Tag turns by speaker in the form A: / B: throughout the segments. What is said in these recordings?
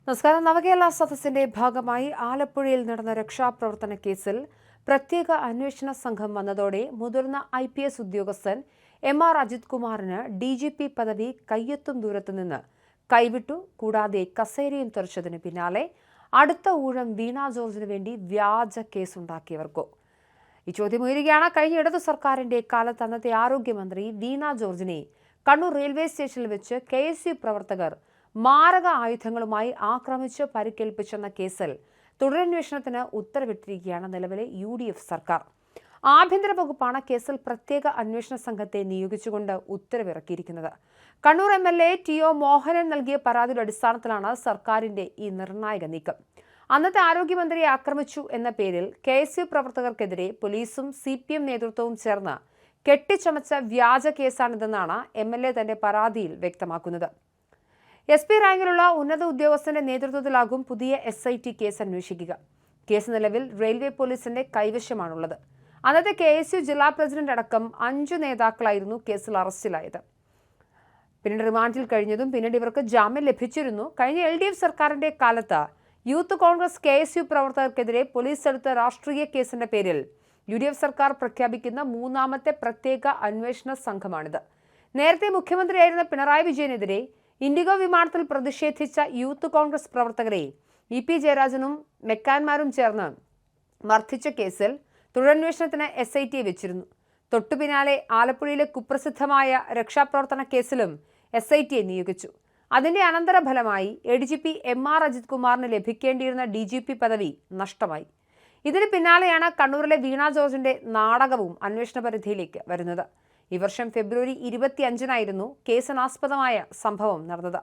A: നമസ്കാരം. നവകേരള സദസ്സിന്റെ ഭാഗമായി ആലപ്പുഴയിൽ നടന്ന രക്ഷാപ്രവർത്തന കേസിൽ പ്രത്യേക അന്വേഷണ സംഘം വന്നതോടെ മുതിർന്ന IPS ഉദ്യോഗസ്ഥൻ MR അജിത് കുമാറിന് DGP പദവി കയ്യെത്തും ദൂരത്തു നിന്ന് കൈവിട്ടു. കൂടാതെ കസേരയും തെറിച്ചതിന് പിന്നാലെ അടുത്ത ഊഴം വീണ ജോർജിന് വേണ്ടി വ്യാജ കേസുണ്ടാക്കിയവർക്കോ? ഈ ചോദ്യം ഉയരുകയാണ്. കഴിഞ്ഞ ഇടതു സർക്കാരിന്റെ കാലത്ത് അന്നത്തെ ആരോഗ്യമന്ത്രി വീണ ജോർജിനെ കണ്ണൂർ റെയിൽവേ സ്റ്റേഷനിൽ വെച്ച് KSU പ്രവർത്തകർ മാരക ആയുധങ്ങളുമായി ആക്രമിച്ച് പരിക്കേൽപ്പിച്ചെന്ന കേസിൽ തുടരന്വേഷണത്തിന് ഉത്തരവിട്ടിരിക്കുകയാണ് നിലവിലെ UDF സർക്കാർ. ആഭ്യന്തര വകുപ്പാണ് കേസിൽ പ്രത്യേക അന്വേഷണ സംഘത്തെ നിയോഗിച്ചുകൊണ്ട് ഉത്തരവിറക്കിയിരിക്കുന്നത്. കണ്ണൂർ MLA TO മോഹനൻ നൽകിയ പരാതിയുടെ അടിസ്ഥാനത്തിലാണ് സർക്കാരിന്റെ ഈ നിർണായക നീക്കം. അന്നത്തെ ആരോഗ്യമന്ത്രിയെ ആക്രമിച്ചു എന്ന പേരിൽ KSU പ്രവർത്തകർക്കെതിരെ പോലീസും CPM നേതൃത്വവും ചേർന്ന് കെട്ടിച്ചമച്ച വ്യാജ കേസാണിതെന്നാണ് MLA തന്റെ പരാതിയിൽ വ്യക്തമാക്കുന്നത്. SP റാങ്കിലുള്ള ഉന്നത ഉദ്യോഗസ്ഥന്റെ നേതൃത്വത്തിലാകും പുതിയ SIT കേസ് അന്വേഷിക്കുക. കേസ് നിലവിൽ റെയിൽവേ പോലീസിന്റെ കൈവശമാണുള്ളത്. അന്നത്തെ KSU ജില്ലാ പ്രസിഡന്റ് അടക്കം 5 നേതാക്കളായിരുന്നു കേസിൽ അറസ്റ്റിലായത്. പിന്നീട് റിമാൻഡിൽ കഴിഞ്ഞതും പിന്നീട് ഇവർക്ക് ജാമ്യം ലഭിച്ചിരുന്നു. കഴിഞ്ഞ LDF സർക്കാരിന്റെ കാലത്ത് യൂത്ത് കോൺഗ്രസ് KSU പ്രവർത്തകർക്കെതിരെ പോലീസ് എടുത്ത രാഷ്ട്രീയ കേസിന്റെ പേരിൽ UDF സർക്കാർ പ്രഖ്യാപിക്കുന്ന മൂന്നാമത്തെ പ്രത്യേക അന്വേഷണ സംഘമാണിത്. നേരത്തെ മുഖ്യമന്ത്രിയായിരുന്ന പിണറായി വിജയനെതിരെ ഇൻഡിഗോ വിമാനത്തിൽ പ്രതിഷേധിച്ച യൂത്ത് കോൺഗ്രസ് പ്രവർത്തകരെ EP ജയരാജനും മെക്കാന്മാരും ചേർന്ന് മർദ്ദിച്ച കേസിൽ തുടരന്വേഷണത്തിന് SIT വെച്ചിരുന്നു. തൊട്ടു പിന്നാലെ ആലപ്പുഴയിലെ കുപ്രസിദ്ധമായ രക്ഷാപ്രവർത്തന കേസിലും SIT നിയോഗിച്ചു. അതിന്റെ അനന്തരഫലമായി ADGP MR അജിത് കുമാറിന് ലഭിക്കേണ്ടിയിരുന്ന DGP പദവി നഷ്ടമായി. ഇതിന് പിന്നാലെയാണ് കണ്ണൂരിലെ വീണ ജോർജിന്റെ നാടകവും അന്വേഷണ പരിധിയിലേക്ക് വരുന്നത്. ഈ വർഷം ഫെബ്രുവരി 25-നായിരുന്നു കേസിനാസ്പദമായ സംഭവം നടന്നത്.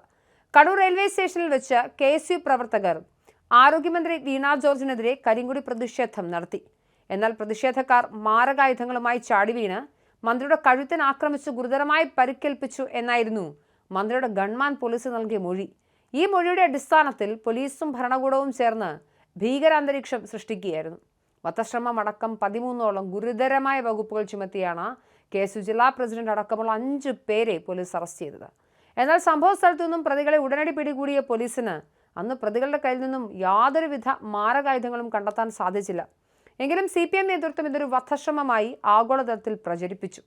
A: കണ്ണൂർ റെയിൽവേ സ്റ്റേഷനിൽ വെച്ച് KSU പ്രവർത്തകർ ആരോഗ്യമന്ത്രി വീണ ജോർജിനെതിരെ കരിങ്കൊടി പ്രതിഷേധം നടത്തി. എന്നാൽ പ്രതിഷേധക്കാർ മാരകായുധങ്ങളുമായി ചാടി വീണ് മന്ത്രിയുടെ കഴുത്തിന് ആക്രമിച്ച് ഗുരുതരമായി പരിക്കേൽപ്പിച്ചു എന്നായിരുന്നു മന്ത്രിയുടെ ഗൺമാൻ പോലീസ് നൽകിയ മൊഴി. ഈ മൊഴിയുടെ അടിസ്ഥാനത്തിൽ പോലീസും ഭരണകൂടവും ചേർന്ന് ഭീകരാന്തരീക്ഷം സൃഷ്ടിക്കുകയായിരുന്നു. വധശ്രമം അടക്കം 13ഓളം ഗുരുതരമായ വകുപ്പുകൾ ചുമത്തിയാണ് KSU ജില്ലാ പ്രസിഡന്റ് അടക്കമുള്ള 5 പേരെ പോലീസ് അറസ്റ്റ് ചെയ്തത്. എന്നാൽ സംഭവ സ്ഥലത്തു നിന്നും പ്രതികളെ ഉടനടി പിടികൂടിയ പോലീസിന് അന്ന് പ്രതികളുടെ കയ്യിൽ നിന്നും യാതൊരുവിധ മാരകായുധങ്ങളും കണ്ടെത്താൻ സാധിച്ചില്ല. എങ്കിലും CPM നേതൃത്വം ഇതൊരു വധശ്രമമായി ആഗോളതലത്തിൽ പ്രചരിപ്പിച്ചു.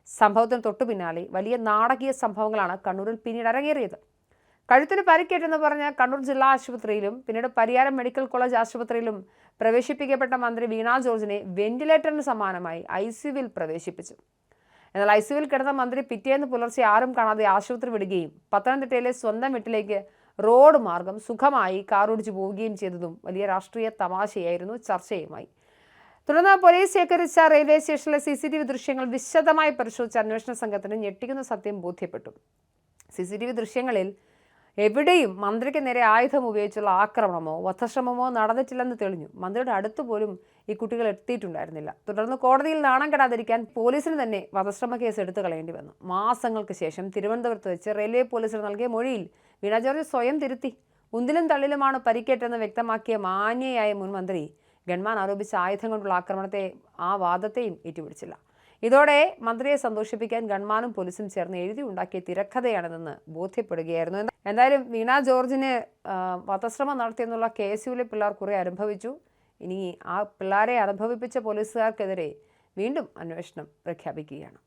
A: സംഭവത്തിന് തൊട്ടു പിന്നാലെ വലിയ നാടകീയ സംഭവങ്ങളാണ് കണ്ണൂരിൽ പിന്നീട് അരങ്ങേറിയത്. കഴുത്തിന് പരിക്കേറ്റെന്ന് പറഞ്ഞ് കണ്ണൂർ ജില്ലാ ആശുപത്രിയിലും പിന്നീട് പരിയാരം മെഡിക്കൽ കോളേജ് ആശുപത്രിയിലും പ്രവേശിപ്പിക്കപ്പെട്ട മന്ത്രി വീണ ജോർജിനെ വെന്റിലേറ്ററിന് സമാനമായി ICUവിൽ പ്രവേശിപ്പിച്ചു. എന്നാൽ ICUവിൽ കിടന്ന മന്ത്രി പിറ്റേന്ന് പുലർച്ചെ ആരും കാണാതെ ആശുപത്രി വിടുകയും പത്തനംതിട്ടയിലെ സ്വന്തം വീട്ടിലേക്ക് റോഡ് മാർഗം സുഖമായി കാറോടിച്ചു പോവുകയും ചെയ്തതും വലിയ രാഷ്ട്രീയ തമാശയായിരുന്നു, ചർച്ചയുമായി. തുടർന്ന് പോലീസ് ശേഖരിച്ച റെയിൽവേ സ്റ്റേഷനിലെ CCTV ദൃശ്യങ്ങൾ വിശദമായി പരിശോധിച്ച അന്വേഷണ സംഘത്തിന് ഞെട്ടിക്കുന്ന സത്യം ബോധ്യപ്പെട്ടു. CCTV ദൃശ്യങ്ങളിൽ എവിടെയും മന്ത്രിക്ക് നേരെ ആയുധം ഉപയോഗിച്ചുള്ള ആക്രമണമോ വധശ്രമമോ നടന്നിട്ടില്ലെന്ന് തെളിഞ്ഞു. മന്ത്രിയുടെ അടുത്ത് പോലും ഈ കുട്ടികൾ എത്തിയിട്ടുണ്ടായിരുന്നില്ല. തുടർന്ന് കോടതിയിൽ നാണം കെടാതിരിക്കാൻ പോലീസിന് തന്നെ വധശ്രമ കേസ് എടുത്തു കളയേണ്ടി വന്നു. മാസങ്ങൾക്ക് ശേഷം തിരുവനന്തപുരത്ത് വെച്ച് റെയിൽവേ പോലീസിന് നൽകിയ മൊഴിയിൽ വീണ ജോർജ് സ്വയം തിരുത്തി. ഉന്തിലും തള്ളിലുമാണ് പരിക്കേറ്റെന്ന് വ്യക്തമാക്കിയ മാന്യയായ മുൻ മന്ത്രി ഗൺമാൻ ആരോപിച്ച ആയുധം കൊണ്ടുള്ള ആക്രമണത്തെ ആ വാദത്തെയും ഏറ്റുപിടിച്ചില്ല. ഇതോടെ മന്ത്രിയെ സന്തോഷിപ്പിക്കാൻ ഗൺമാനും പോലീസും ചേർന്ന് എഴുതി ഉണ്ടാക്കിയ തിരക്കഥയാണിതെന്ന് ബോധ്യപ്പെടുകയായിരുന്നു. എന്തായാലും വീണ ജോർജിന് വധശ്രമം നടത്തിയെന്നുള്ള KSUവിലെ പിള്ളേർ കുറെ അനുഭവിച്ചു. ഇനി ആ പിള്ളേരെ അനുഭവിപ്പിച്ച പോലീസുകാർക്കെതിരെ വീണ്ടും അന്വേഷണം പ്രഖ്യാപിക്കുകയാണ്.